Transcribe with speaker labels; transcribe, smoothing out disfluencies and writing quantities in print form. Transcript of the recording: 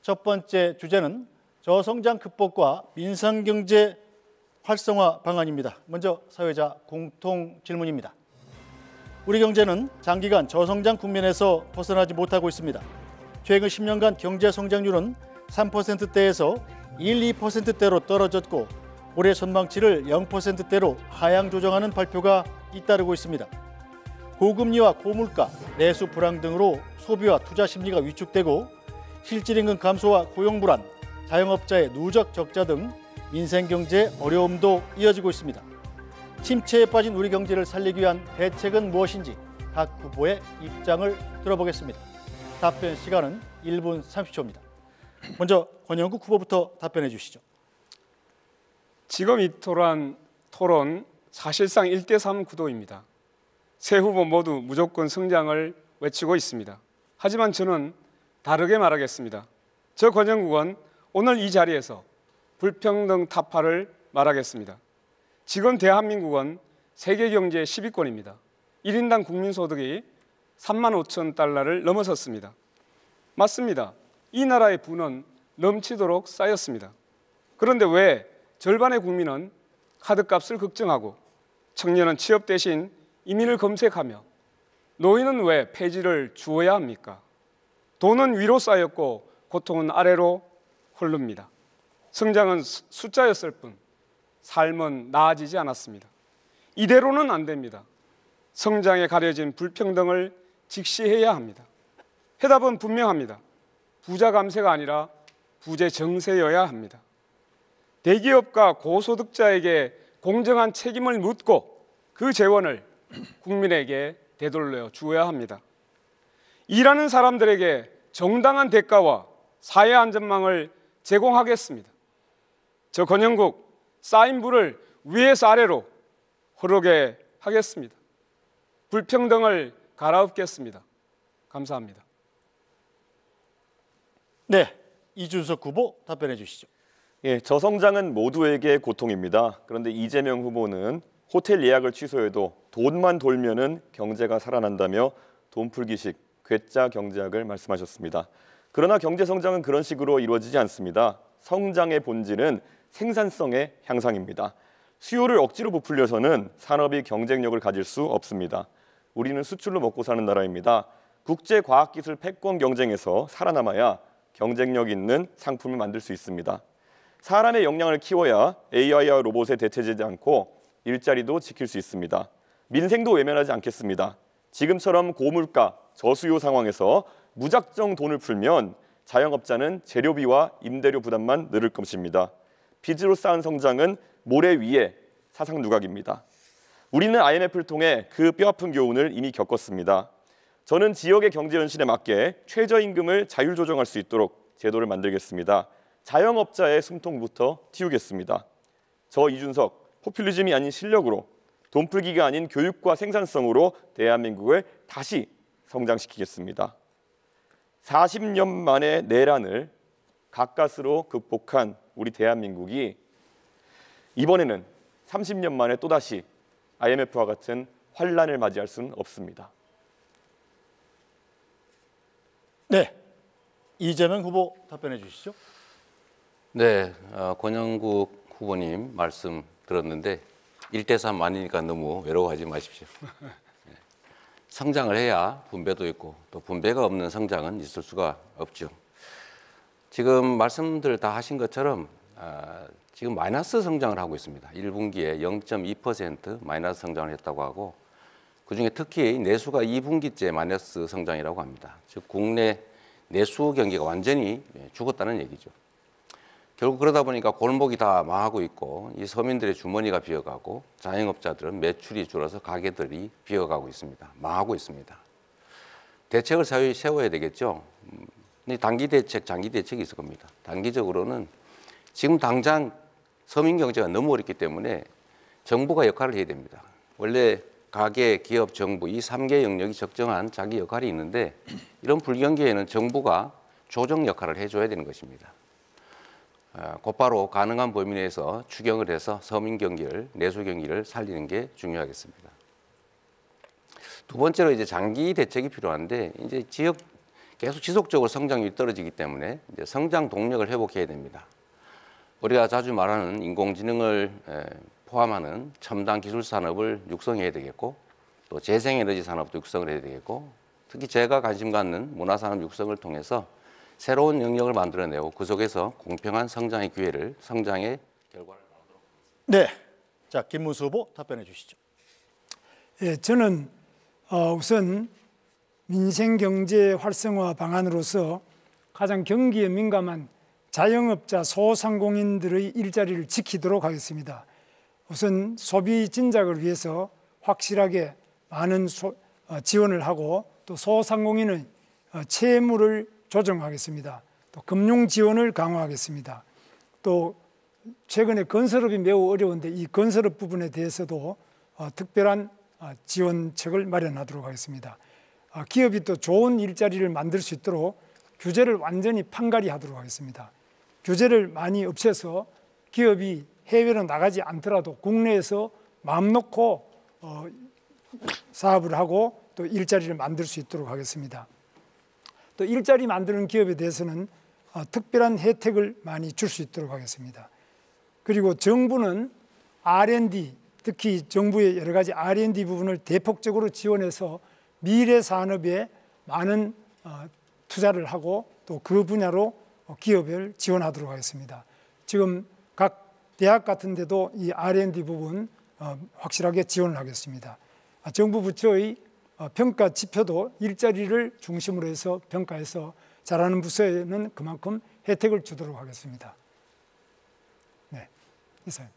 Speaker 1: 첫 번째 주제는 저성장 극복과 민생경제 활성화 방안입니다. 먼저 사회자 공통 질문입니다. 우리 경제는 장기간 저성장 국면에서 벗어나지 못하고 있습니다. 최근 10년간 경제 성장률은 3%대에서 1, 2%대로 떨어졌고 올해 전망치를 0%대로 하향 조정하는 발표가 잇따르고 있습니다. 고금리와 고물가, 내수 불황 등으로 소비와 투자 심리가 위축되고 실질임금 감소와 고용 불안, 자영업자의 누적 적자 등 민생경제 어려움도 이어지고 있습니다. 침체에 빠진 우리 경제를 살리기 위한 대책은 무엇인지 각 후보의 입장을 들어보겠습니다. 답변 시간은 1분 30초입니다. 먼저 권영국 후보부터 답변해 주시죠.
Speaker 2: 지금 이 토론 사실상 1대3 구도입니다. 세 후보 모두 무조건 성장을 외치고 있습니다. 하지만 저는 다르게 말하겠습니다. 저 권영국은 오늘 이 자리에서 불평등 타파를 말하겠습니다. 지금 대한민국은 세계 경제 10위권입니다. 1인당 국민소득이 3만 5천 달러를 넘어섰습니다. 맞습니다. 이 나라의 부는 넘치도록 쌓였습니다. 그런데 왜 절반의 국민은 카드값을 걱정하고 청년은 취업 대신 이민을 검색하며 노인은 왜 폐지를 주어야 합니까? 돈은 위로 쌓였고 고통은 아래로 흐릅니다. 성장은 숫자였을 뿐 삶은 나아지지 않았습니다. 이대로는 안 됩니다. 성장에 가려진 불평등을 직시해야 합니다. 해답은 분명합니다. 부자 감세가 아니라 부재 정세여야 합니다. 대기업과 고소득자에게 공정한 책임을 묻고 그 재원을 국민에게 되돌려 주어야 합니다. 일하는 사람들에게 정당한 대가와 사회 안전망을 제공하겠습니다. 저 권영국 쌓인 불을 위에서 아래로 흐르게 하겠습니다. 불평등을 갈아엎겠습니다. 감사합니다.
Speaker 1: 네, 이준석 후보 답변해 주시죠.
Speaker 3: 예, 저성장은 모두에게 고통입니다. 그런데 이재명 후보는 호텔 예약을 취소해도 돈만 돌면은 경제가 살아난다며 돈풀기식 괴짜 경제학을 말씀하셨습니다. 그러나 경제 성장은 그런 식으로 이루어지지 않습니다. 성장의 본질은 생산성의 향상입니다. 수요를 억지로 부풀려서는 산업이 경쟁력을 가질 수 없습니다. 우리는 수출로 먹고 사는 나라입니다. 국제과학기술 패권 경쟁에서 살아남아야 경쟁력 있는 상품을 만들 수 있습니다. 사람의 역량을 키워야 AI와 로봇에 대체되지 않고 일자리도 지킬 수 있습니다. 민생도 외면하지 않겠습니다. 지금처럼 고물가, 저수요 상황에서 무작정 돈을 풀면 자영업자는 재료비와 임대료 부담만 늘을 것입니다. 빚으로 쌓은 성장은 모래 위에 사상 누각입니다. 우리는 IMF를 통해 그 뼈아픈 교훈을 이미 겪었습니다. 저는 지역의 경제 현실에 맞게 최저임금을 자율 조정할 수 있도록 제도를 만들겠습니다. 자영업자의 숨통부터 틔우겠습니다. 저 이준석, 포퓰리즘이 아닌 실력으로 돈풀기가 아닌 교육과 생산성으로 대한민국을 다시 성장시키겠습니다. 40년 만에 내란을 가까스로 극복한 우리 대한민국이 이번에는 30년 만에 또다시 IMF와 같은 환란을 맞이할 수는 없습니다.
Speaker 1: 네, 이재명 후보 답변해 주시죠.
Speaker 4: 네, 권영국 후보님 말씀 들었는데 1대3 아니니까 너무 외로워하지 마십시오. 네. 성장을 해야 분배도 있고 또 분배가 없는 성장은 있을 수가 없죠. 지금 말씀들 다 하신 것처럼 지금 마이너스 성장을 하고 있습니다. 1분기에 0.2% 마이너스 성장을 했다고 하고 그중에 특히 내수가 2분기째 마이너스 성장이라고 합니다. 즉 국내 내수 경기가 완전히 죽었다는 얘기죠. 결국 그러다 보니까 골목이 다 망하고 있고 이 서민들의 주머니가 비어가고 자영업자들은 매출이 줄어서 가게들이 비어가고 있습니다. 망하고 있습니다. 대책을 세워야 되겠죠. 단기 대책, 장기 대책이 있을 겁니다. 단기적으로는 지금 당장 서민 경제가 너무 어렵기 때문에 정부가 역할을 해야 됩니다. 원래 가계, 기업, 정부 이 3개 영역이 적정한 자기 역할이 있는데 이런 불경기에는 정부가 조정 역할을 해줘야 되는 것입니다. 곧바로 가능한 범위 내에서 추경을 해서 서민 경기를, 내수 경기를 살리는 게 중요하겠습니다. 두 번째로 이제 장기 대책이 필요한데 이제 지역 계속 지속적으로 성장률이 떨어지기 때문에 이제 성장 동력을 회복해야 됩니다. 우리가 자주 말하는 인공지능을 포함하는 첨단 기술 산업을 육성해야 되겠고, 또 재생에너지 산업도 육성을 해야 되겠고, 특히 제가 관심 갖는 문화산업 육성을 통해서 새로운 영역을 만들어내고 그 속에서 공평한 성장의 기회를, 성장의 결과를 나오도록.
Speaker 1: 네, 자 김문수 후보 답변해 주시죠.
Speaker 5: 예, 저는 우선 민생경제 활성화 방안으로서 가장 경기에 민감한 자영업자, 소상공인들의 일자리를 지키도록 하겠습니다. 우선 소비 진작을 위해서 확실하게 많은 지원을 하고, 또 소상공인의 채무를 조정하겠습니다. 또 금융 지원을 강화하겠습니다. 또 최근에 건설업이 매우 어려운데 이 건설업 부분에 대해서도 특별한 지원책을 마련하도록 하겠습니다. 기업이 또 좋은 일자리를 만들 수 있도록 규제를 완전히 판가리 하도록 하겠습니다. 규제를 많이 없애서 기업이 해외로 나가지 않더라도 국내에서 마음 놓고 사업을 하고 또 일자리를 만들 수 있도록 하겠습니다. 또 일자리 만드는 기업에 대해서는 특별한 혜택을 많이 줄 수 있도록 하겠습니다. 그리고 정부는 R&D, 특히 정부의 여러 가지 R&D 부분을 대폭적으로 지원해서 미래 산업에 많은 투자를 하고 또 그 분야로 기업을 지원하도록 하겠습니다. 지금 각 대학 같은 데도 이 R&D 부분 확실하게 지원을 하겠습니다. 정부 부처의 평가 지표도 일자리를 중심으로 해서 평가해서 잘하는 부서에는 그만큼 혜택을 주도록 하겠습니다. 네, 이상.